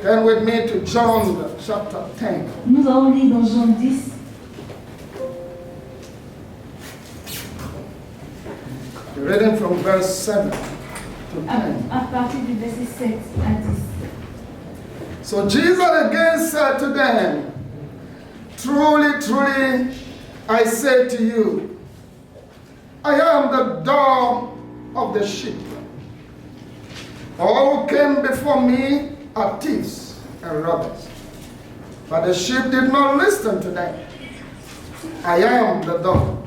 Turn with me to John chapter 10. Nous allons lire dans Jean 10, Reading from verse 7 to 10. à partir du verset 7 à 10. So Jesus again said to them, Truly, truly, I say to you, I am the door of the sheep. All who came before me are thieves and robbers, but the sheep did not listen to them. I am the door.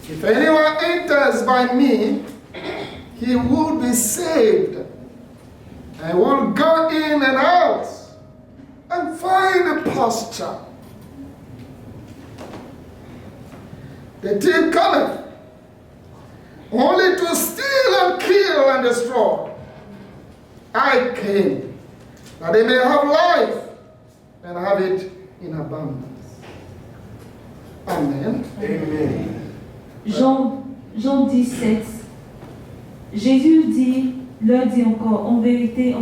If anyone enters by me, he will be saved, and will go in and out and find a pasture. The thief cometh only to steal and kill and destroy. I came that they may have life and have it in abundance. Amen. Amen. Jean 17. Jésus leur dit encore, en vérité,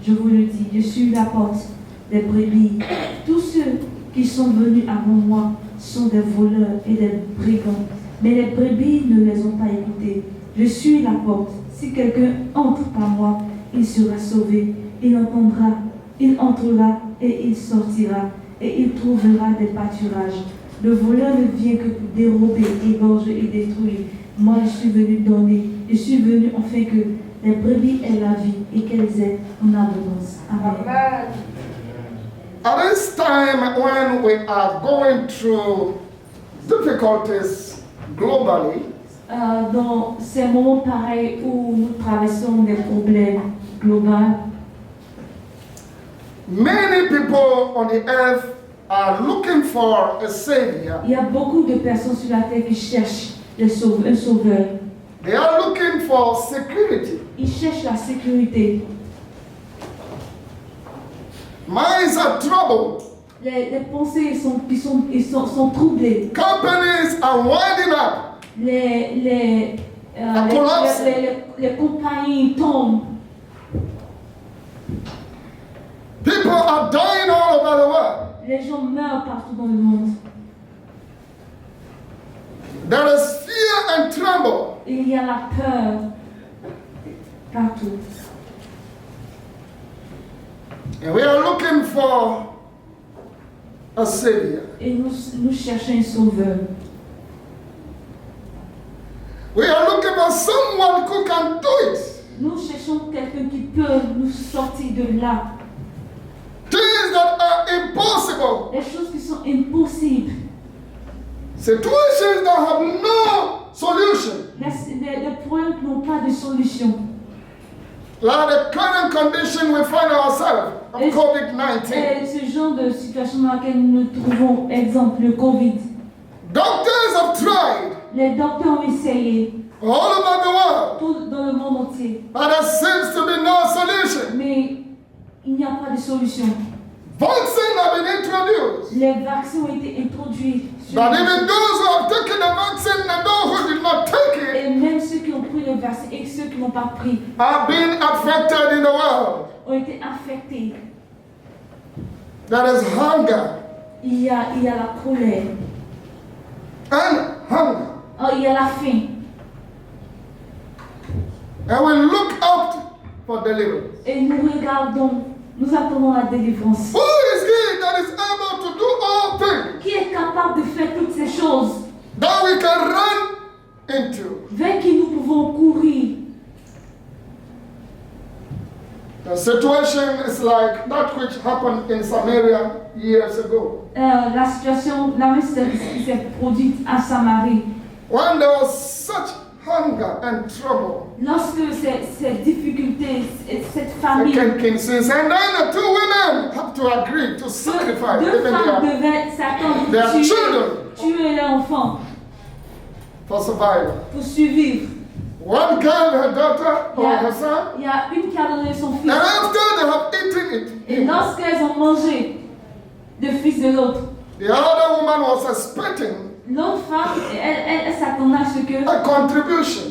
je vous le dis, je suis la porte des brebis. Tous ceux qui sont venus avant moi sont des voleurs et des brigands, mais les brebis ne les ont pas écoutés. Je suis la porte. Si quelqu'un entre par moi, il sera sauvé. Il entrera et il sortira et il trouvera des pâturages. Le voleur ne vient que pour dérober, égorger et détruire. Moi, je suis venu donner. Je suis venu afin que les brebis aient la vie et qu'elles aient en abondance. Amen. At this time when we are going through difficulties globally, Dans ces moments pareils où nous traversons des problèmes globaux, many people on the earth are looking for a savior. il y a beaucoup de personnes sur la terre qui cherchent un sauveur. They are looking for security. Ils cherchent la sécurité. Minds are troubled. Les pensées sont troublées. Companies are winding up. Les compagnies tombent. People are dying all over the world. Les gens meurent partout dans le monde. There is fear and tremble. Il y a la peur partout. And we are looking for a savior. Et nous cherchons un sauveur. We are looking for someone who can do it. Nous cherchons quelqu'un qui peut nous sortir de là. Things that are impossible. Les choses qui sont impossibles. Situations that have no solution. Les problèmes qui n'ont pas de solution. Like the current condition we find ourselves of COVID-19. Et ce genre de situation dans laquelle nous nous trouvons, exemple le Covid. Doctors have tried Les docteurs ont essayé all over the world, tout dans le monde entier, but there seems to be no solution. mais il n'y a pas de solution. Vaccines have been introduced, Les vaccins ont été introduits. but even those who have taken the vaccine and those who did not take it Et même ceux qui ont pris le vaccin et ceux qui n'ont pas pris are being affected in the world. ont été affectés. There is hunger Il y a la colère. and hunger. Oh, il y a la faim. And we look out for deliverance. Et nous regardons, nous attendons la délivrance. Who is he that is able to do all things Qui est capable de faire toutes ces choses that we can run into? vers qui nous pouvons courir? The situation is like that which happened in Samaria years ago. La situation, la même situation qui s'est produite à Samarie. When there was such hunger and trouble. Lorsque ces difficultés, cette famille, Second Kings says, and then the two women have to agree to sacrifice deux even femmes their, devaient s'attendre their pour children tuer leurs enfants for survival. pour survivre. One gave her daughter or her son, Il y a une qui a donné son fils. and after they have eaten it, Et lorsqu'elles ont mangé le fils de l'autre, the other woman was expecting l'autre femme, elle s'attendait à ce que a contribution.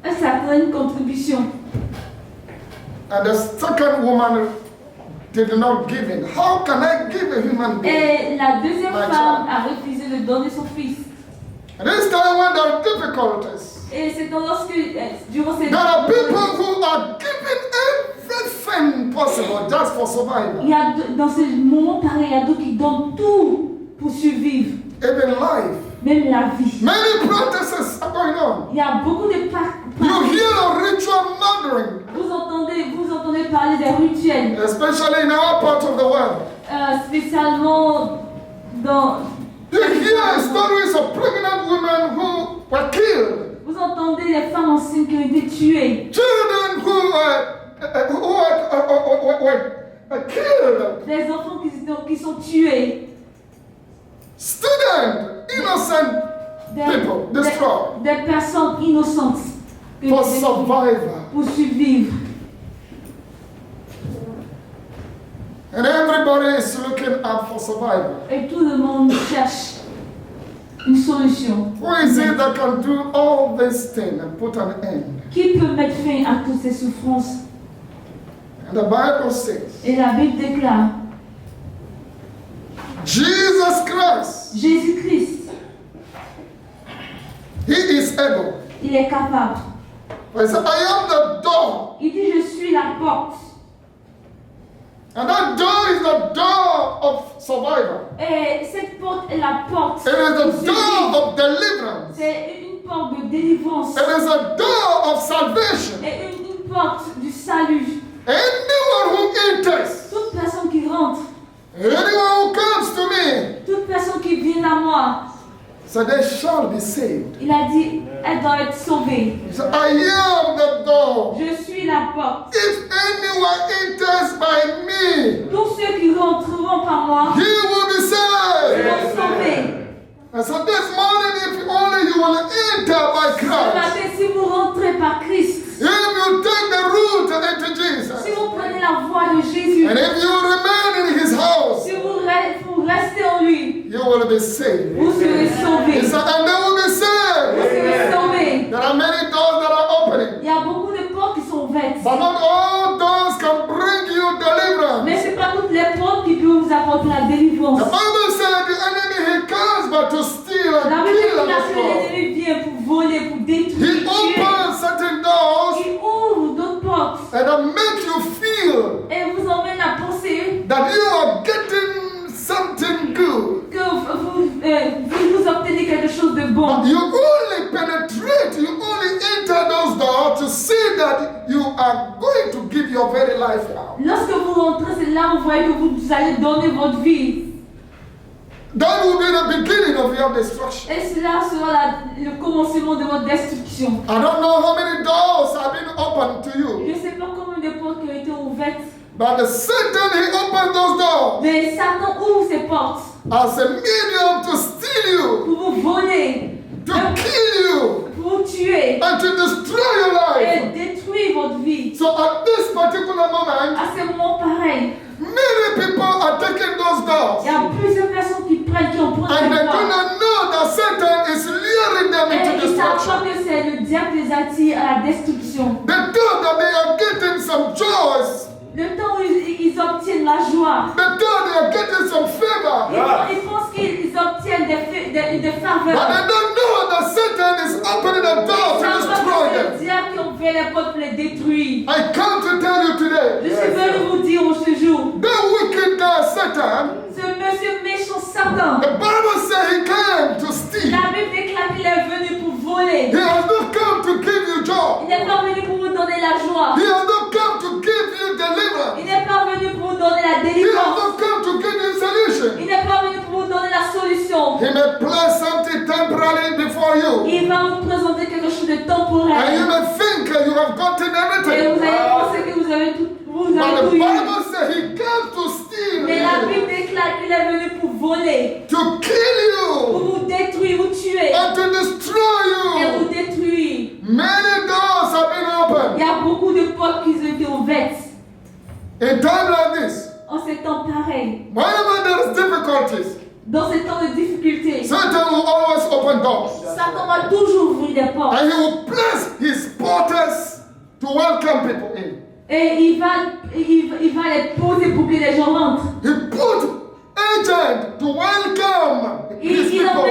elle s'attendait à une contribution. And the second woman did not give in. How can I give a human being? Et la deuxième My femme child. a refusé de donner son fils. And this time when there are difficulties, Et c'est lorsque, durant ces there are people who are giving everything possible just for survival. il y a dans ces moments pareils, il y a d'autres qui donnent tout pour survivre, Even life. même la vie. Many practices are going on. Il y a beaucoup de You hear of ritual murdering, vous entendez parler des rituels, especially in our part of the world. spécialement dans. You hear stories of pregnant women who were killed. Vous entendez les femmes enceintes qui ont été tuées, Children who were killed. des enfants qui sont tués, Students, innocent people destroyed des personnes innocentes for survival. pour survivre. And everybody is looking up for survival. Et tout le monde cherche une solution. Who is it that can do all these things and put an end? Qui peut mettre fin à toutes ces souffrances? And the Bible says, Et la Bible déclare, Jesus Christ, Jésus-Christ, He is able. il est capable. He said, I am the door. Il dit, je suis la porte. And that door is the door of survival. Et cette porte est la porte. It is pour the door survivre. of deliverance. C'est une porte de délivrance. It is a door of salvation. Et une porte du salut. Anyone who enters, Toute personne qui rentre, anyone who comes to me, toute personne qui vient à moi, so they shall be saved. il a dit, elle doit être sauvée. He said, I am the door. Je suis la porte. If anyone enters by me, Tous ceux qui rentreront par moi he will be saved. seront sauvés. And so this morning, if only you will enter by Ce Christ, matin, si vous rentrez par Christ, if you take the route into si Jesus, vous prenez la voie de Jésus, and if you remain in his house, si vous restez en lui, you will be saved. vous serez He sauvés. said, and they will be Vous saved. serez sauvés. There are many doors that are opening, Il y a beaucoup de portes qui sont ouvertes. but not all doors can bring you deliverance. Mais ce n'est pas toutes les portes qui peuvent vous apporter la délivrance. The Bible said the enemy he comes but to steal and La Bible kill and dit que destroy. l'ennemi vient pour voler, pour détruire, He tuer. opens certain doors Il ouvre d'autres portes and make you feel et vous emmène à penser that you are getting something good. que vous obtenez quelque chose de bon. You only penetrate, you only enter those doors to see that you are going to give your very life out. Lorsque vous rentrez, c'est là où vous voyez que vous allez donner votre vie. That will be the beginning of your destruction. Et cela sera le commencement de votre destruction. I don't know how many doors have been opened to you, Je ne sais pas combien de portes qui ont été ouvertes, but the Satan he opened those doors mais Satan ouvre ces portes as a medium to steal you, pour vous voler, to kill you, pour vous tuer and to destroy your et life. détruire votre vie. So at this particular moment, À ce moment pareil, many people are taking those il doors, y a plusieurs personnes qui prennent, qui en prennent and they ces do portes. not know that Satan is luring them Et into ils ne savent destruction. pas que c'est le diable qui les attire à la destruction. They thought that they are getting some joys, Le temps où ils obtiennent la joie, they thought they are getting some favor, ils pensent qu'ils obtiennent des but faveurs. they don't know that Satan is opening a door to Ils savent destroy pas que c'est them. le diable qui ouvre les portes pour les détruire. I come to tell you Je today, suis venu vous dire ce jour, the wicked guy Satan, ce monsieur méchant Satan, the Bible says he came to steal. la Bible déclare qu'il est venu pour voler. He has not come to give you joy. Il n'est pas venu pour vous donner la joie. He has not come to give you Il deliverance. n'est pas venu pour vous donner la He has délivrance. not come to give you solution. Il n'est pas venu pour vous donner la solution. He may place something temporarily before you, Il va vous présenter quelque chose de and you temporaire. may think you have gotten Et vous everything. allez penser que vous avez tout, vous But avez the tout eu. Bible says he came to steal Mais la you, Bible déclare qu'il est venu pour voler, to kill pour you, vous détruire, vous tuer and to destroy et vous you. détruire. Many doors have been Il opened. y a beaucoup de portes qui ont été ouvertes In time like this, en ces temps pareils. whenever there is difficulties, Dans ces temps de difficulté, Satan will always open doors. Satan va toujours ouvrir des portes. And he will place his porters to welcome people in. Et il va les poser pour que les gens rentrent. He put agent to welcome his Il people.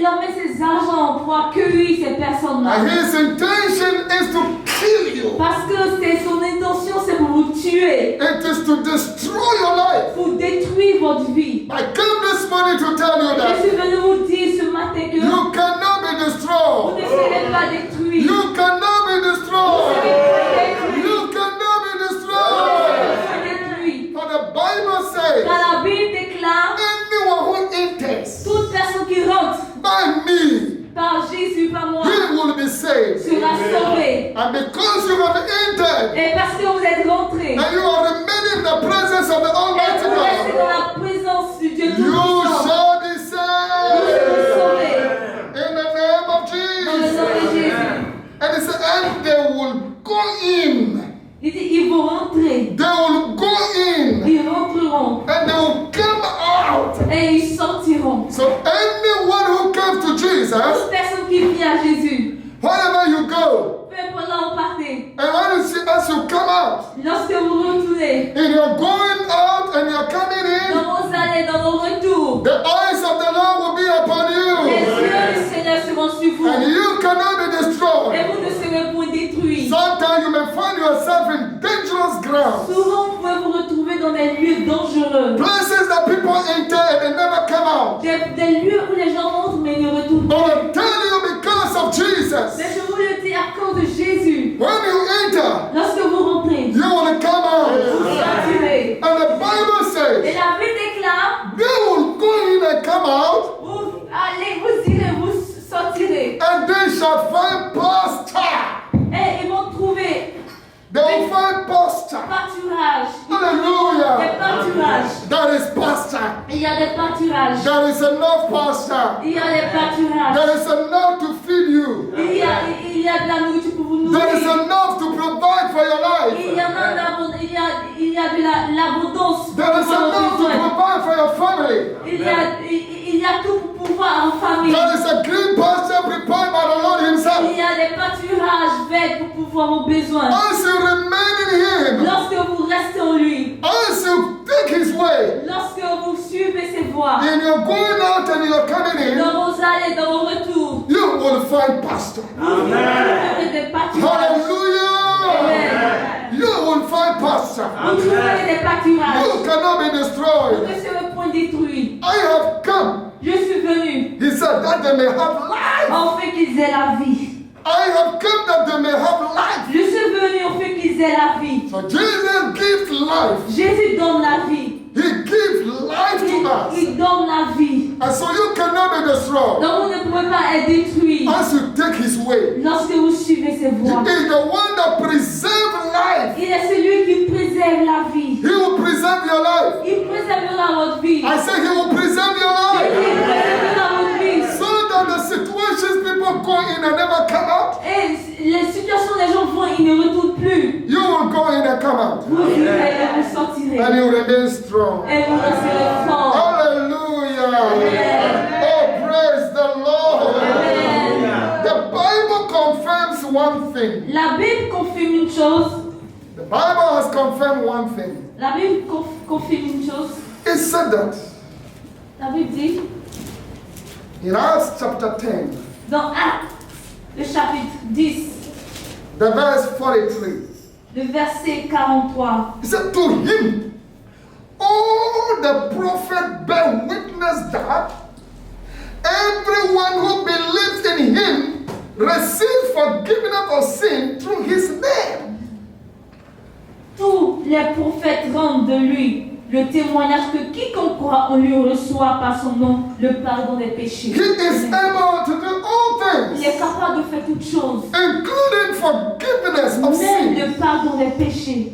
emmène ses agents pour accueillir ces personnes-là. And his intention is to kill you. Parce que son intention, c'est pour vous tuer, It is to destroy your life. pour détruire votre vie. I came this morning to tell you Je that suis venu vous dire ce matin que you cannot be vous destroyed. ne serez pas détruits. You cannot be Vous destroyed. serez pas détruits. You cannot be Vous destroyed. serez détruits. For the Bible says, Car la Bible déclare, anyone who enters toute personne qui rentre by me, par Jésus, par moi, he will be saved. sera sauvée. And because you have entered Et parce que vous êtes rentrés, and you are remaining in the presence of the et Almighty vous restez God, dans la présence du Dieu you Tout-Puissant, shall be vous serez saved sauvés in the name of dans le nom de Jesus. Jésus. And he said, and they will go in. Il dit, ils vont rentrer, They will go in ils rentreront and they will come out. et ils sortiront. So anyone who comes to Jesus, Toute personne qui vient à Jésus, wherever you go, peu importe là où vous partez, and when you see as you come out, lorsque vous retournez, and you're going out and you're coming dans in, vos allées, dans vos retours, the eyes of the Lord will be upon les you, yeux du Seigneur seront sur vous and you cannot be et destroyed. vous ne serez point détruits. Sometimes you may find yourself in dangerous ground, Souvent, vous pouvez vous retrouver dans des lieux dangereux, places that people enter and they never come out. des lieux où les gens entrent mais ne retournent But pas. I'm telling you, because of Jesus, Mais je vous le dis à cause de Jésus, when you enter, lorsque vous rentrez, you will come out. vous sortirez. And the Bible Et says, la Bible déclare, they will go in and come out, vous allez, vous irez, vous sortirez. and they shall find pasture. Et ils vont trouver They will find pasture. pâturage. Des Hallelujah. pâturages. That is pasture. Il y a des pâturages. There is enough pasture. Il y a des pâturages. There is enough to feed you. Il y a de la nourriture pour vous There is nourrir. enough to provide for your Il life. y en a d'abondance. Il y a de l'abondance pour There is pouvoir enough vos to besoins. provide for your family. Il y a tout pour pouvoir en famille. There is a green pasture prepared by the Lord Il Himself. y a des pâturages verts pour pouvoir vos besoins. As you remain in Him, Lorsque vous restez en lui, as you take His way, lorsque vous suivez ses voies, and you're going out and you're coming in, dans vos allées, dans vos retours, you will find pasture. vous trouverez des pâturages. Hallelujah! Amen. You will find pasture. Vous trouverez des pâturages. You cannot be Vous destroyed. ne serez point détruits. I have come, Je suis venu He said, that they may have life. afin qu'ils aient la vie. I have come that they may have life. Je suis venu afin qu'ils aient la vie. So Jesus gives life. Jésus donne la vie. He gives life to us. Il donne la vie. And so you cannot be destroyed Donc vous ne pouvez pas être détruit as you take His way. lorsque vous suivez ses He voies. is the one that preserves life. Il est celui qui préserve la vie. He will preserve your life. Il préservera votre vie. I say He will preserve your Il life. préservera votre vie. So that the situations people go in and never come out, Et les situations des gens vont, ils ne retournent plus. you will go in and come out. Vous irez et vous sortirez. And you remain strong. Et vous resterez forts. Hallelujah. Amen. Oh, praise the Lord. Amen. The Bible confirms one thing. La Bible confirme une chose. The Bible has confirmed one thing. La Bible confirme une chose. It said that La Bible dit, in Acts chapter 10, dans Actes, le chapitre 10, the verse 43. le verset 43, He said, to him, all the prophets bear witness that everyone who believes in him receives forgiveness of sin through his name. tous les prophètes rendent de lui le témoignage que quiconque croit en lui reçoit par son nom le pardon des péchés. He is able to do all Il things, est capable de faire toutes choses, including forgiveness of même sin. le pardon des péchés.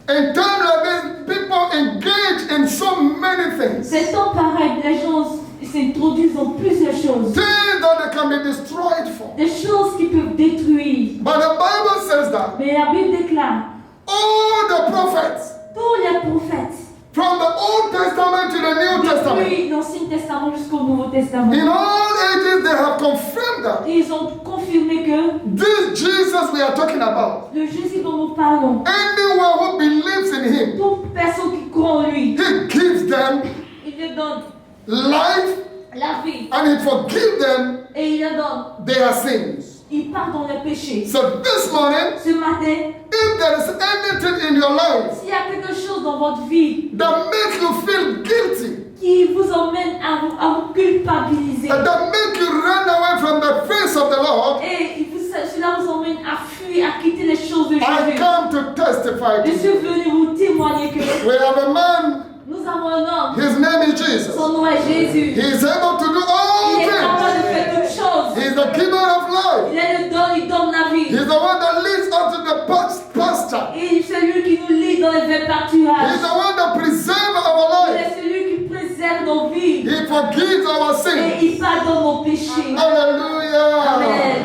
In time like this, people engage in so many things. C'est temps pareil, les gens s'introduisent dans plusieurs choses. Things that they can be destroyed for. Des choses qui peuvent détruire. But the Bible says that Mais la Bible déclare, all the prophets, tous les prophètes, from the Old Testament to the New Testament, depuis l'Ancien Testament jusqu'au Nouveau Testament, in all ages, they have confirmed that Et ils ont confirmé que this Jesus we are talking about, le Jésus dont nous parlons, anyone who believes in him, toute personne qui croit en lui, he gives them il leur donne life la vie and he forgives them et il leur donne, their sins. il pardonne les péchés. So this morning, Ce matin, if there is anything in your life s'il y a quelque chose dans votre vie that makes you feel guilty, qui vous emmène à vous culpabiliser and that make you run away from the face of the Lord, et cela vous emmène à fuir, à quitter les choses de I Jésus. come to testify to Je suis you. venu vous témoigner que We have a man, nous avons un homme, his name is Jesus. son nom est Jésus. He is able to do Il all est capable de things. faire toutes choses. He is the giver of life. Il est le don, il donne la He vie. is the one that leads us to the pasture. Et c'est lui qui nous lit dans les verts He is pâturages. the one that preserves our Il life. est celui qui préserve nos vies. He forgives our Et sins. il pardonne nos péchés. Hallelujah. Amen.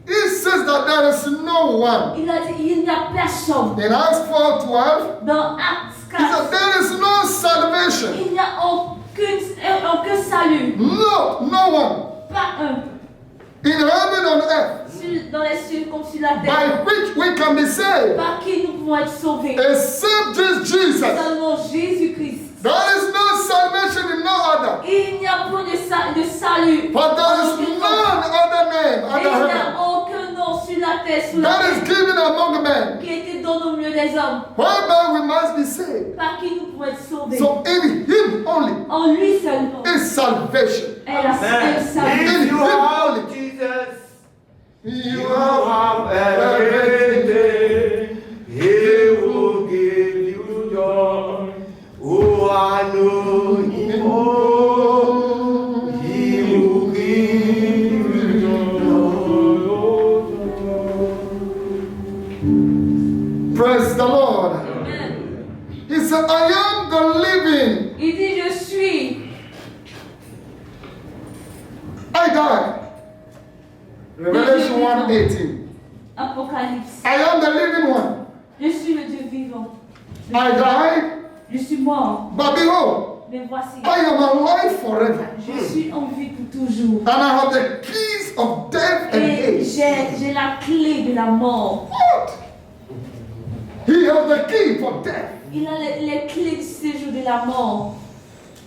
He says that there is no one. Il a dit, il n'y a personne. In Acts 4:12, Dans Actes he said 4, there is no salvation. il n'y a aucun salut. No one. Pas un. In heaven on earth, Dans les cieux comme sur la terre. by which we can be saved. Par qui nous pouvons être sauvés. Except this Jesus. Seulement Jésus-Christ. There is no salvation in no other. Il n'y a point de salut. But there is none other name Et under il n'y heaven a aucun nom sur la terre, sous la that is terre, given among men, qui a été donné au milieu des hommes, whereby we must be saved. par qui nous pouvons être sauvés. So in him only En lui seulement is salvation. est le salut. If you have Jesus, you have everything. He will give you joy. Oh, I know him. Oh, he will give you joy. Praise the Lord. Amen. He said, I am the living. Il dit, je suis. I died. Revelation 1:18. Apocalypse. I am the living one. Je suis le Dieu vivant. I died, Je suis mort. but behold, Mais voici. I am alive forever. Je suis en vie pour toujours. And I have the keys of death and Et Hades. j'ai la clé de la mort. What? He has the key for death. Il a les clés du séjour de la mort.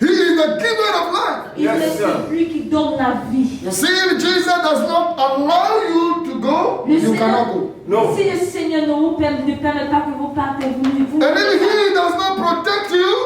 He is the giver of life. Il Yes, est sir. celui qui donne la vie. You see, if Jesus does not allow you to go, Le you Seigneur- cannot go. No. Si le Seigneur ne permet pas que vous partez, vous And if He does not protect you,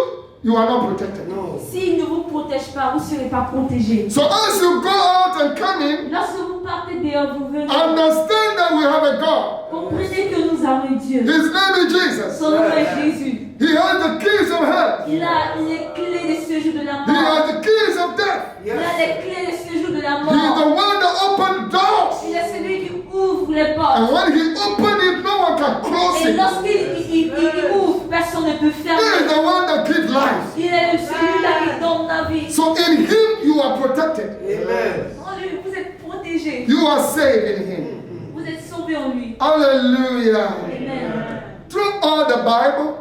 you are not protected. No. s'il ne vous protège pas, vous ne serez pas protégé. So as you go out and come in, Lorsque vous partez dehors, vous venez. understand that we have a God. Comprenez que nous avons un Dieu. His name is Jesus. Son nom est Jésus. He has the keys of hell. Il a les clés des séjours de la He mort. has the keys of death. Il a les clés des séjours de la He is the mort. one that opened doors. Il est celui qui ouvre les portes. And when He opened it, no one can close Et it. lorsqu'il ouvre, personne ne peut He is fermer. the one that gives life. Il est celui-là qui donne la vie. So in Him you are protected. Amen. En lui, vous êtes protégés. You are saved in Him. Vous êtes sauvés en lui. Hallelujah. Amen. Through all the Bible,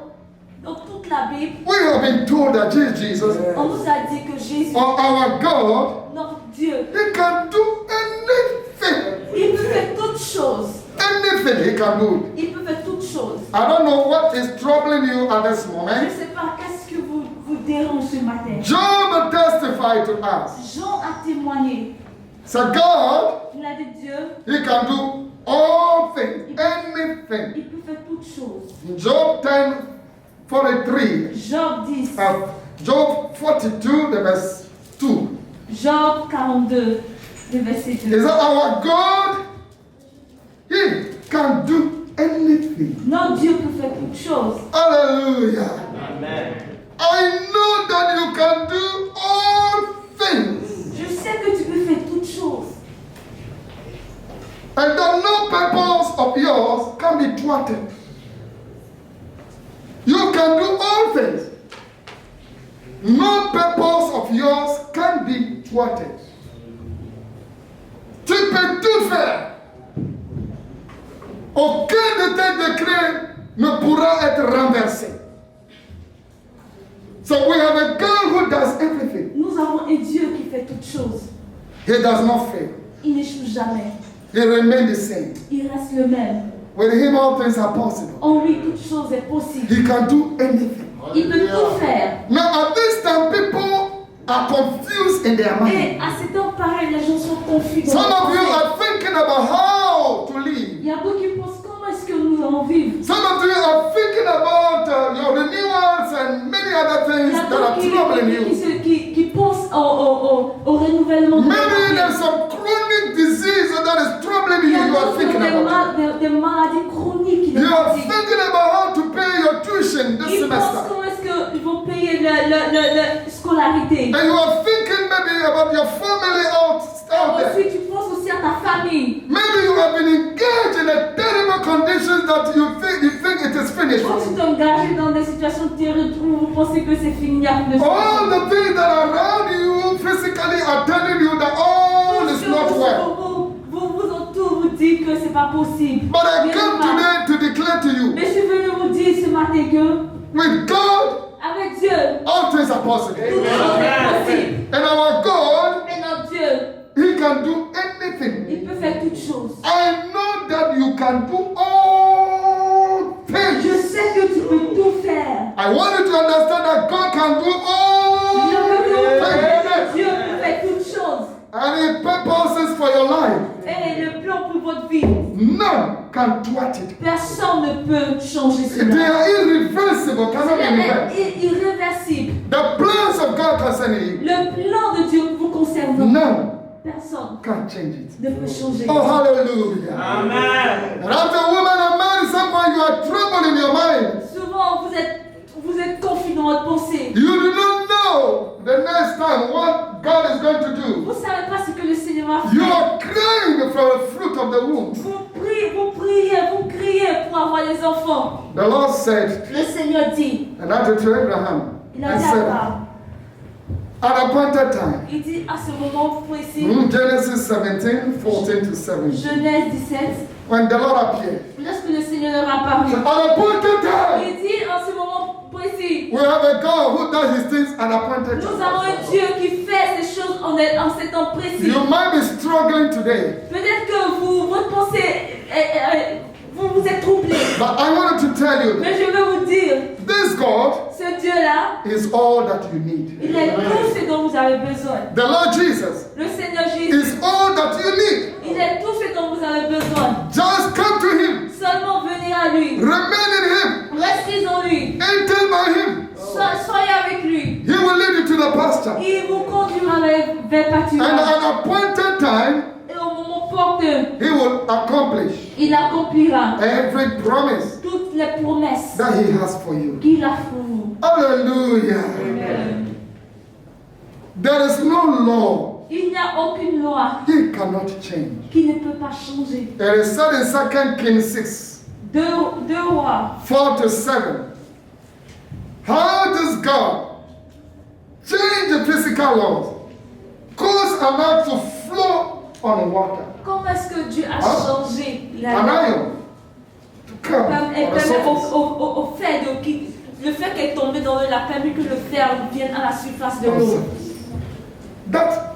Dans toute la Bible, we have been told that this Jesus, on nous a dit que Jésus, our God, notre Dieu, He can do anything. il peut faire toutes choses. Anything He can do. Il peut faire toutes choses. I don't know what is troubling you at this Je ne moment. sais pas qu'est-ce que vous dérange ce matin. Job testified to us. Jean a témoigné. So God, Il a dit Dieu, He can do all things, anything. il peut faire toutes choses. In Job 10:43, Job 10, Job 42, the verse 2. Job 42, le verset 2. Is that our God? He can do anything. Notre Dieu peut faire toutes choses. Hallelujah. Amen. I know that you can do all things. Je sais que tu peux faire toutes choses. And that no purpose of yours can be thwarted. You can do all things. No purpose of yours can be thwarted. Tu peux tout faire. Aucun de tes décrets ne pourra être renversé. So we have a God who does everything. Nous avons un Dieu qui fait toutes choses. He does not fail. Il n'échoue jamais. He remains the same. Il reste le même. With him, all things are possible. En lui, toute chose est possible. He can do anything. Il peut tout faire. Now, at this time, people are confused in their mind. Et à ces temps pareils, les gens sont confus. dans Some leur of you pensée. are thinking about how to live. Il y a d'autres qui pensent comment est-ce que nous allons vivre. Some of you are thinking about your renewals and many other Il things y a that are troubling d'autres you. qui pensent au renouvellement. de leur Maybe vie. there's some chronic disease that is troubling Il you. y a You are d'autres thinking about it. des maladies chroniques qui les You are fatiguent. thinking about how to pay your tuition this Ils pensent semester. comment est-ce qu'ils vont payer la scolarité. And you are thinking maybe about your family out there. Ensuite, tu penses aussi à ta famille. Maybe you have been engaged in a terrible conditions that you think it is finished. Quand tu t'es engagé dans des situations terribles où vous pensez que c'est fini, il n'y a plus de All the things that are around you physically are telling you that all is not well. Vous autour vous dites que c'est pas possible. But I Mais come today to declare to you, je suis venu vous dire ce matin que with God, avec Dieu, all things are possible. tout est possible. And our God, Et notre Dieu, He can do anything. il peut faire toutes choses. I know that you can do all Je things. sais que tu peux tout faire. I want you to understand that God can do Je veux que vous all compreniez que things. Dieu peut faire toutes choses. And His purposes for your life, Et le plan pour votre vie, none can thwart it. personne ne peut changer They cela. are irreversible, cannot be reversed. C'est irréversible. The plans of God concerning you, Le plan de Dieu vous concernant, none personne can change it. ne peut changer. Oh, hallelujah. Amen. And after a woman and man, someone you are troubled in your mind. Souvent, vous êtes confus dans votre pensée. You do not know the next time what God is going to do. Vous ne savez pas ce que le Seigneur va You faire. are crying for the fruit of the womb. Vous criez pour avoir des enfants. The Lord said, Le Seigneur dit, and that to Abraham, il a and dit à said, Abraham, at appointed time. il dit à ce moment précis, Genesis 17, 14 to 17. Genèse 17, When the Lord appeared, lorsque le Seigneur leur a apparu, at appointed time, il dit en ce moment précis, we have a God who does his things at appointed nous time. avons un Dieu qui fait ces choses en ces temps précis. You might be struggling today, Peut-être que votre pensée, vous êtes troublé. but I wanted to tell you Mais je veux vous dire, this God ce Dieu-là, is all that you need. il est tout ce dont vous avez besoin. The Lord Jesus Le Seigneur Jésus, is all that you need. il est tout ce dont vous avez besoin. Just come to Him, Seulement venez à lui. remain in Him, Restez en lui. enter by Him. Soyez avec lui. He will lead you to the pasture. Il vous conduira vers And pâturage. at appointed time, Et au moment opportun, He will accomplish il accomplira every promise toutes les promesses that He has for you. qu'il a pour vous. Hallelujah. There is no law Il n'y a aucune loi He cannot change. qui ne peut pas changer. It is said in 2 Kings 6, Deux rois. 4 to 7. How does God change the physical laws, cause an earth to flow on water, Comment est-ce que Dieu a Hein? changé la an loi? iron to come Elle on the permet surface? au fer le fait qu'elle est tombée dans l'eau, a permis que le fer vienne à la surface de On the l'eau. surface.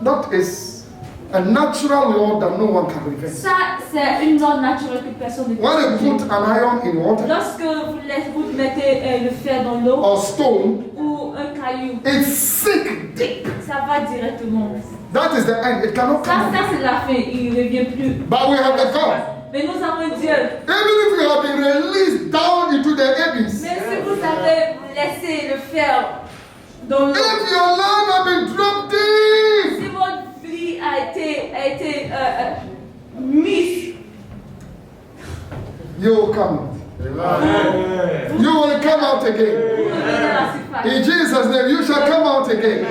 That is a natural law that no one can reverse. Ça, c'est une loi naturelle que personne ne peut When you changer. put an iron in water Lorsque vous mettez le fer dans l'eau or stone, ou un caillou, it sinks deep. ça va directement. That is the end. It cannot Ça, come out. c'est la fin, il ne revient plus. But we have a God. Mais nous avons un Dieu. Even if you have been released down into the abyss, Même si vous avez laissé le fer dans l'eau, if your life has been dropped deep, si votre vie a été mise, you will come out. You will come out vous again. revenez à la surface. In Jesus' name, you shall come out again.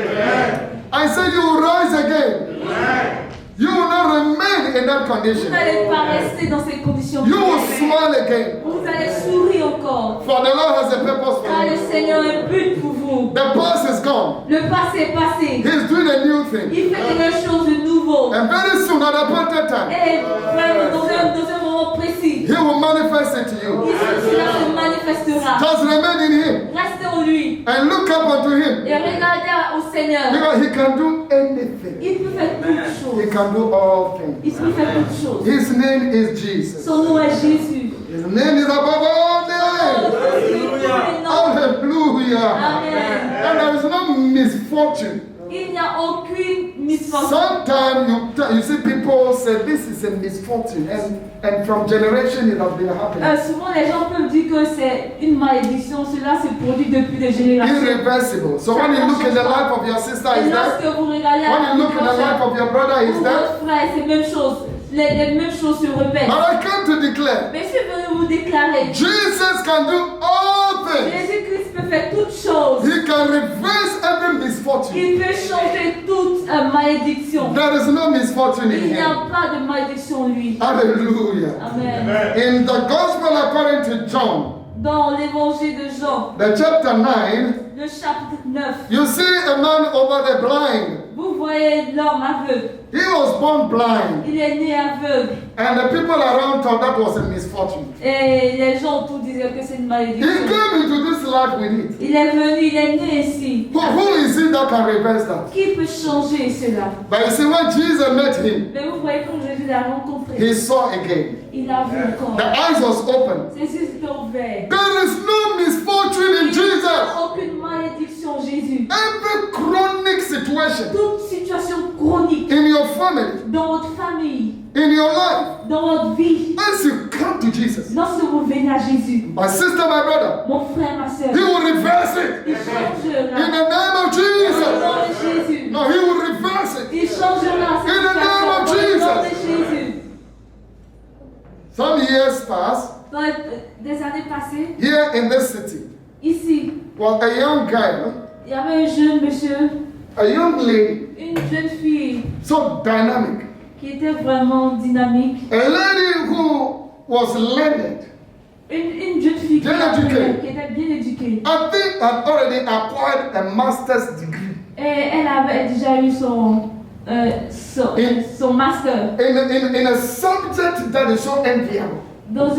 I said you will rise again. You will not remain in that Vous condition. n'allez pas rester dans ces conditions. You will smile again. Vous allez sourire encore. For the Lord has a purpose Car for le you. Seigneur a un but pour vous. The past is gone. Le passé est passé. He's doing a new thing. Il fait quelque chose de nouveau. And very soon, at a appointed time, Et vraiment, dans un moment moment précis. He will manifest it to you. Cela se manifestera. Just remain in Him Restez en lui and look up unto Him. et regardez au Seigneur. Because He can do anything. Il peut faire toutes He choses. can do all things. Il peut faire toutes choses. His name is Jesus. Son nom est Jésus. His name is above all Oh, names. Jésus, tous les noms. Hallelujah. Amen. And there is no misfortune. Il n'y a aucune misfortune. Sometimes you see people say this is a misfortune, and from generation it has been happening. Souvent, les gens peuvent dire que c'est une malédiction. Cela se produit depuis des générations. Irreversible. So when you look in the life of your sister, Et is lorsque that? vous regardez When you look in the life of your brother, is that? votre frère, c'est la même chose. Les mêmes choses se répètent. But I come to declare, Mais je suis venu vous déclarer, Jesus can do all things. Jésus-Christ peut faire toutes choses. He can reverse every misfortune. Il peut changer toute malédiction. There is no misfortune in Il n'y Him. a pas de malédiction en lui. Hallelujah. Amen. In the Gospel according to John, Dans l'évangile de Jean, the chapter 9, le chapitre 9, you see a man over the blind. vous voyez l'homme aveugle. He was born blind, Il est né aveugle. and the people around thought that was a misfortune. Et les gens tout disaient que c'est une He malédiction. came into this life with it. Il est venu, il est né ici. Who is it that can reverse that? Qui peut changer cela? But you see, when Jesus met him, Mais vous voyez quand Jésus l'a rencontré, he saw again. il a vu encore. The eyes was open. Ses yeux étaient ouverts. There is no misfortune in Il n'y Jesus. a aucune malédiction en Jésus. Every chronic situation Toute situation chronique in your family, dans votre famille, in your life, dans votre vie, once you come to Jesus, lorsque vous venez à Jésus, my sister, my brother, mon frère, ma soeur, he will reverse it. il In changera. the name of Au Jesus. nom de Jésus. No, he will reverse it. Il changera cette In the name of situation. Au nom de Jesus. Jésus. Some years passed, Dans des années passées, here in this city, ici, was a young guy, il y avait un jeune monsieur, a young lady, une jeune fille so dynamic, qui était vraiment dynamique. a lady who was learned. Une jeune fille qui, Bien éduquée. qui était bien éduquée. I think had already acquired a master's degree Et elle avait déjà eu son master in a subject that is so enviable. dans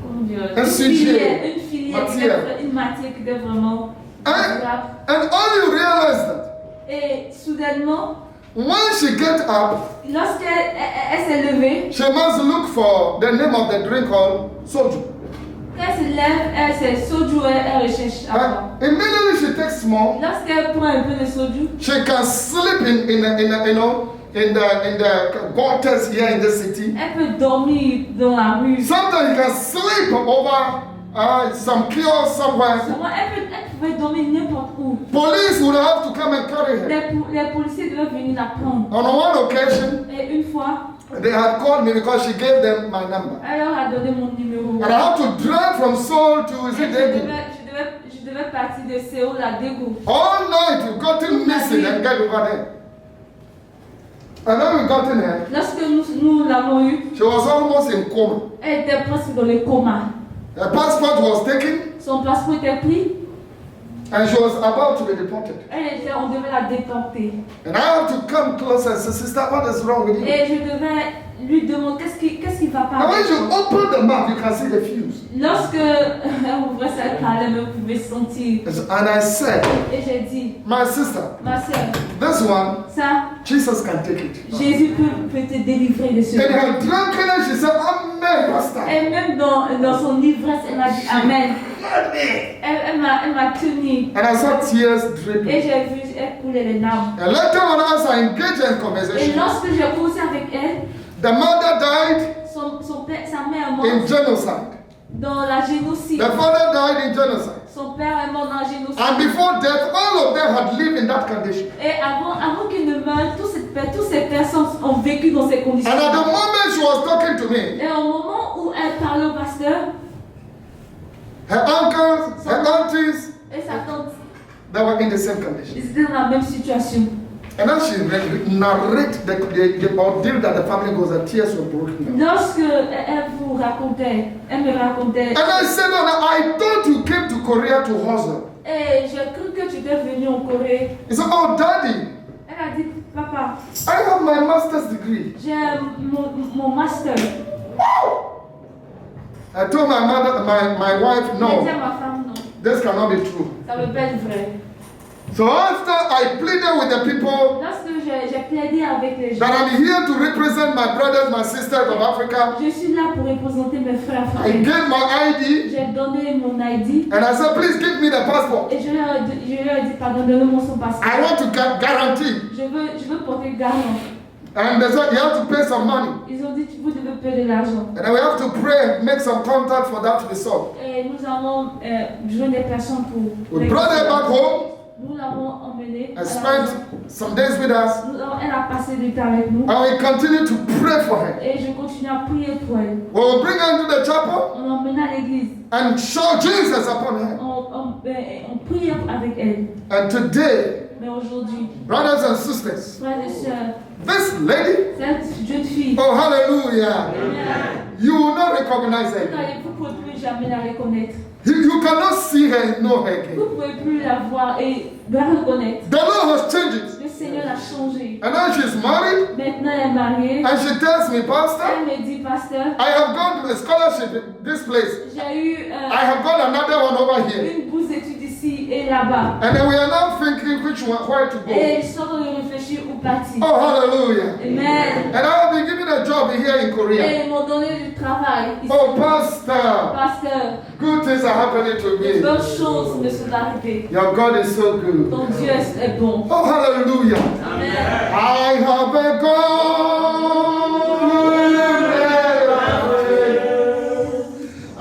comment dire, Un sujet. une filière, Matière. une matière qui était vraiment And, agréable. and all you realize that Et soudainement, when she get up, lorsqu'elle s'est levée, she must look for the name of the drink called soju. quand elle se lève, elle s'est soju, elle recherche avant. Immediately she takes small. Lorsqu'elle prend un peu de soju, She can sleep in the gutters here in the city. elle peut dormir dans la rue. Sometimes you can sleep over some kiosk somewhere. Souvent, elle pouvait dormir n'importe où. Police would have to come and carry her. Les policiers devaient venir la prendre. On one occasion, Et une fois, they had called me because she gave them my number. elle leur a donné mon numéro. And I had to drive from Seoul to Et Daegu. je devais partir de Séoul à Daegu. All night we got missing and get over there. And then we got in her. Lorsque nous l'avons eue, She was almost in coma. elle était presque dans le coma. Her passport was taken Son passeport était pris. and she was about to be deported. On devait la déporter. And I have to come closer and say, sister, what is wrong with you? Et je devais lui demander qu'est-ce qui va pas. And when you open the mouth, you can see the fuse. Lorsque elle ouvrait sa parole, elle pouvait sentir. And I said, Et j'ai dit, my sister, ma soeur, this one, ça, Jesus can take it. Jésus peut te délivrer de In cela. her drunkenness, she said, Amen, Pastor. Et même dans son ivresse, elle m'a dit Amen. Elle m'a tenu. And I saw tears Et dripping. j'ai vu, elle coulait les larmes. And later on, as I engaged in Et conversation, lorsque j'ai causé avec elle, the mother died son père, sa mère est in morte genocide. dans la génocide. The father died in genocide. Son père est mort dans la génocide. And before death, all of them had lived in that condition. Et avant qu'il ne meure, toutes ces personnes ont vécu dans ces conditions. And at the moment she was talking to me, Et au moment où elle parlait au pasteur, her uncles, her aunties, et sa tante, they were in the same condition. ils étaient dans la même situation. And then she narrated the ordeal that the family goes, and tears were broken down. Lorsque elle vous racontait, elle me racontait, And I said, no, I thought you came to Korea to hustle. et j'ai cru que tu étais venu en Corée. He said, oh, daddy, Elle a dit, papa, I have my master's degree. j'ai mon master. I told my mother, my wife, J'ai dit no, à ma femme, non, this cannot be true. ça ne peut pas être vrai. So after I pleaded with the people Lorsque j'ai plaidé avec les gens, that I'm here to represent my brothers, my sisters of Africa, je suis là pour représenter mes frères I africains. gave my ID J'ai donné mon ID and I said, please give me the passport. et je leur ai dit, pardon, donnez-moi son passeport. I want to guarantee. Je veux porter garant. And they said, you have to pay some money. Ils ont dit, vous devez payer de l'argent. And then we have to pray and make some contact for that to be solved. Et nous avons besoin des personnes pour... We brought her back home Nous l'avons emmenée. and spent some days with us. Elle a passé du temps avec nous. And we continue to pray for her. Et je continue à prier pour elle. We will bring her into the chapel On l'emmène à l'église. and show Jesus upon her. On prie avec elle. And today, Mais aujourd'hui, brothers and sisters, frères et sœurs, this lady, cette jeune fille, oh hallelujah, you will not recognize her. vous ne pouvez plus jamais la reconnaître. You cannot see her and know her Vous again. ne pouvez plus la voir et la reconnaître. The Lord has changed it. Le Seigneur l'a changée. And now she's married Maintenant, elle est mariée. and she tells me, Pastor, Elle me dit, pasteur, I have gone to a scholarship in this place. j'ai eu I have got another one over here. une bourse d'études ici et là-bas. And then we are now thinking which one, where to go. Et ils sont en train de réfléchir où partir. Oh, hallelujah. Amen. And I have been given a job here in Korea. Et ils m'ont donné du travail. Ici. Oh, Pastor, Pasteur, good things are happening to de me. bonnes choses me sont arrivées. Your God is so good. Ton Dieu est bon. Oh, hallelujah. Amen. I have a God. I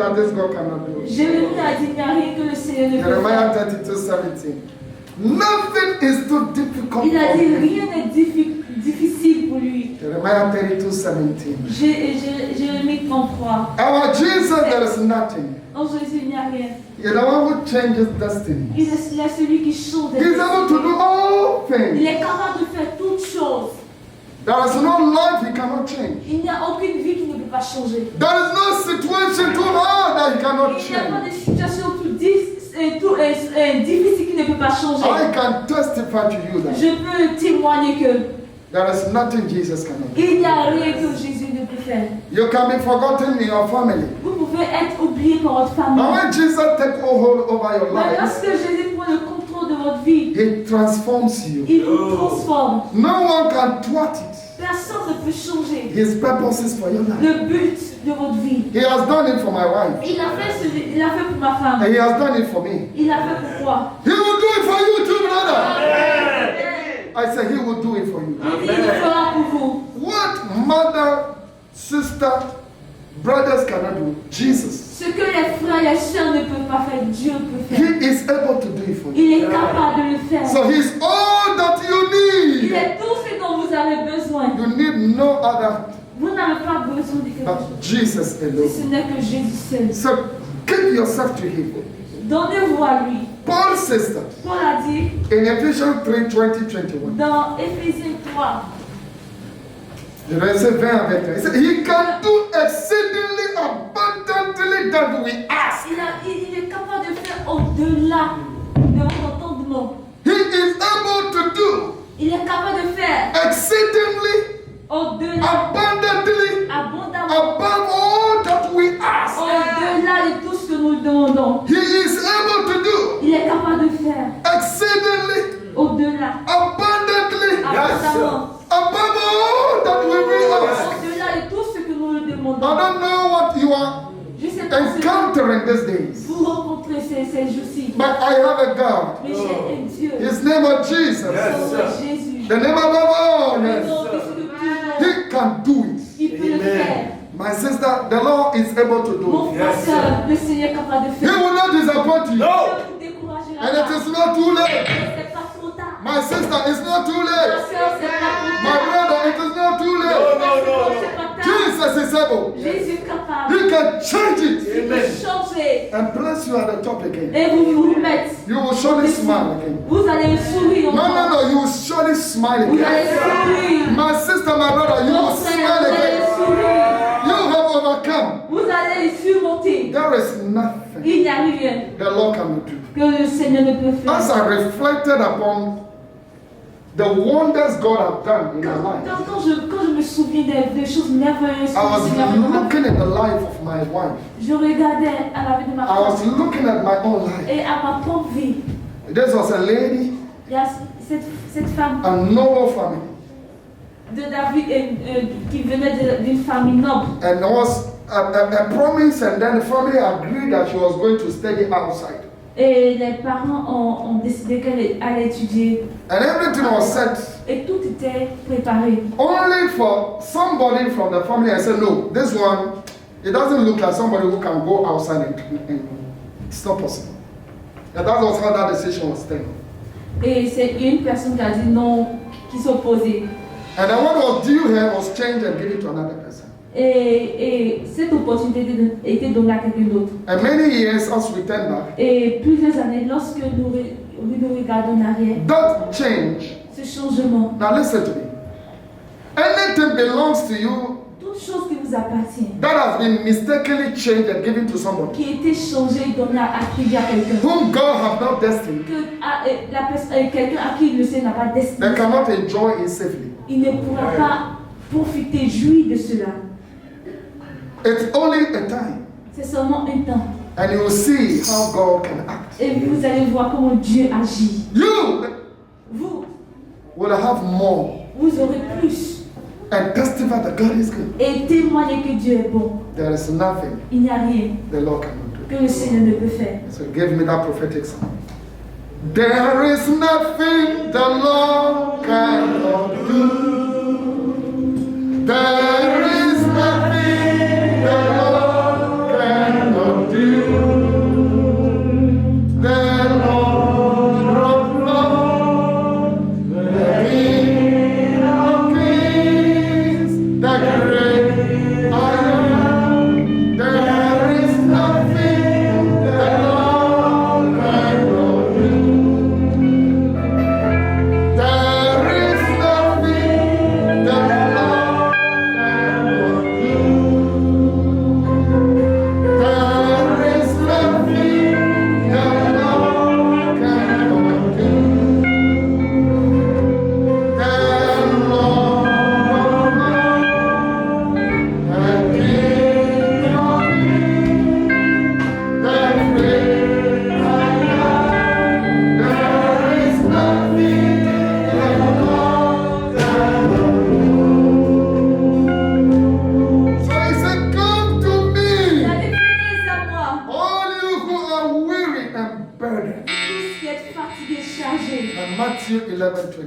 that this God cannot do. Jérémie a dit, il n'y a rien que le Seigneur ne peut Jeremiah faire. 32:17. Nothing is too difficult Il a for dit, him. rien n'est difficile pour lui. Jeremiah 32:17. Jérémie 33. Our Jesus, there is nothing. En Jésus, il n'y a rien. You're the one who changes destiny. Il est celui qui change des He's able to do all Il things. est capable de faire toutes choses. There is no life he cannot change. Il n'y a aucune vie qui ne peut pas changer. There is no situation too hard that he cannot Il n'y a pas change. de situation difficile qui ne peut pas changer. I can testify to you that Je peux témoigner que there is nothing Jesus cannot do. il n'y a rien que Jésus ne peut faire. You can be forgotten in your family. Vous pouvez être oublié par votre But famille. when Jesus takes hold over your Mais life, lorsque Jésus prend le contrôle de votre vie, he transforms you. il vous transforme. No one can thwart it. Personne ne peut changer His purposes for your life. le but de votre vie. He has done it for my wife. Il a fait pour ma femme. And he has done it for me. Il a fait pour moi. He will do it for you too, brother. I said he will do it for you. Il le fera pour vous. What mother, sister, brothers cannot do, Jesus. Ce que les frères et les sœurs ne peuvent pas faire, Dieu peut faire. He is able to do it for you. Il est capable de le faire. So he's all that you Il need. est tout ce dont vous avez besoin. You need no other Vous n'avez pas besoin de quelque chose. but Jesus Si ce alone. n'est que Jésus seul. So give yourself to him. Donnez-vous à lui. Paul says that Paul a dit in Ephesians 3:20-21. dans Éphésiens 3, Je vais essayer 20 avec toi. He said, he can do exceedingly abundantly than we ask. il est capable de faire au-delà de notre entendement. He is able to do Il est capable de faire exceedingly au-delà, abundantly abondamment, above all that we ask. au-delà de tout ce que nous demandons. He is able to do Il est capable de faire exceedingly au-delà, abundantly abondamment, above all that we will ask. au-delà de tout ce que nous I demandons. don't know what you are Je sais pas ce que encountering these days, vous rencontrez ces jours-ci. but I have a God. Mais j'ai un Dieu, His name is Jesus. son nom est Jésus. The name above all Le names. nom au-dessus de tout nom. He can do it. Il peut le faire. My sister, the Lord is able to do Mon it. frère, sœur, le Seigneur est capable de He faire. will not disappoint you. Ne vous découragez And it pas. is not too late. C'est pas trop tard. My sister, it's not too Ma late. sœur, c'est pas trop My tard. brother, it is not too late. C'est pas tard. Jesus is able. Jésus est capable He can change it de changer and place you at the top again. et vous remettre. You will surely smile again. Vous allez sourire No, encore. no, no, you will surely smile Vous allez again. sourire. My sister, my brother, you Mon will frère, smile vous allez again. sourire. You have overcome. Vous allez surmonter. There is nothing Il n'y a rien the Lord cannot do. que le Seigneur ne peut As faire. I reflected upon the wonders God has done in our life, Quand je me souviens des choses merveilleuses que I le was Seigneur a fait dans ma vie, looking at the life of my wife. je regardais à la vie de ma I was femme looking at my own life. et à ma propre vie. This was a lady, Il y a cette femme a noble family, de David qui venait d'une famille noble. and there was a promise, and then the family agreed that she was going to study outside. Et les parents ont décidé qu'elle allait étudier. And everything was set. Et tout était préparé. Only for somebody from the family, I said, no, this one, it doesn't look like somebody who can go outside and it's not possible. And that was how that decision was taken. Et c'est une personne qui a dit non, qui s'opposait. And then what was due her was changed and given to another person. Et cette opportunité était donnée à quelqu'un d'autre. And many years as we turn back, Et plusieurs années, lorsque nous regardons en arrière, that change, ce changement, now listen to me. Anything belongs to you toute chose qui vous appartient, that has been mistakenly changed and given to somebody qui a été changée et donnée attribuée à quelqu'un, whom God have not destined, quelqu'un à qui le Seigneur n'a pas they destiné, cannot enjoy it safely. il ne pourra pas profiter, jouir de cela. It's only a time. C'est seulement un temps. And you will see how God can act. Et vous allez voir comment Dieu agit. You Vous, will have more vous aurez plus. and testify that God is good. Et témoigner que Dieu est bon. There is nothing Il n'y a rien the Lord cannot do. que le Seigneur ne peut faire. So give me that prophetic song. There is nothing the Lord cannot do. There is nothing the Lord cannot Matthew 11:28.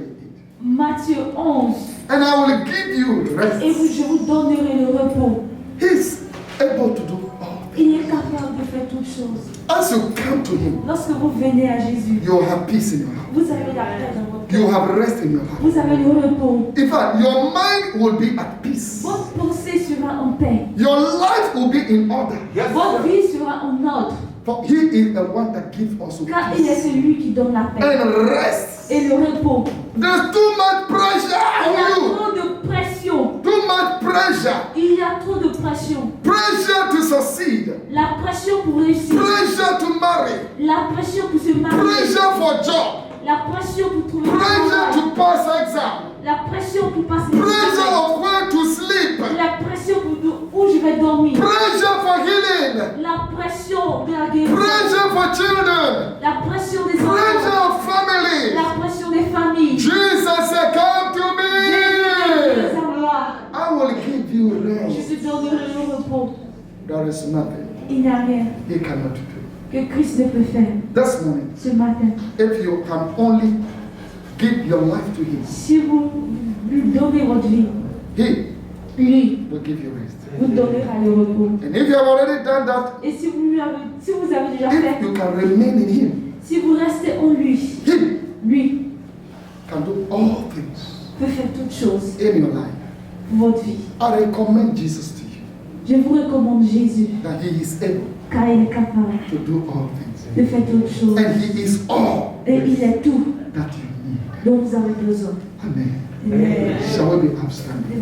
Matthieu 11. And I will give you rest. Et je vous donnerai le repos. He's able to do all. Il est capable de faire toutes choses. As you come to him, Lorsque vous venez à Jésus, you have peace in your heart. vous avez la paix dans votre You cœur. have rest in your heart. Vous avez le repos. In fact, your mind will be at peace. Votre pensée sera en paix. Your life will be in order. Yes, Votre sir. vie sera en ordre. For he is the one that gives us Car il est peace celui qui donne la paix and rest. et le repos. There's too much pressure Il y a on you. trop de pression. Too much pressure. Il y a trop de pression. Pressure to succeed. La pression pour réussir. Pressure to marry. La pression pour se marier. Pressure for job. La pression pour trouver un Pressure travail. to pass exam. La pression pour passer les Pressure examens. of where to sleep. La pression pour où je vais dormir. Pressure for healing. La pression de la guérison. Pressure for children. La pression des Pressure enfants. of family. La pression des familles. Jesus said, come to Jésus, me. à moi. I will give you Je rest. te donnerai le repos. There is nothing Il n'y a rien he cannot do. que Christ ne peut faire. This morning, Ce matin, if you can only give your life to him, si vous lui donnez votre vie, he lui will give you rest. vous donnera le repos. And if you have already done that, Et si vous avez déjà if fait, you can remain in him, si vous restez en lui, he lui can do all things peut faire toutes choses in your life. pour votre vie. I recommend Jesus to you, Je vous recommande Jésus, that he is able car il est capable to do all things. de faire toutes choses. And he is all Et il est tout that you need. dont vous avez besoin. Amen. Amen. Shall we be upstanding?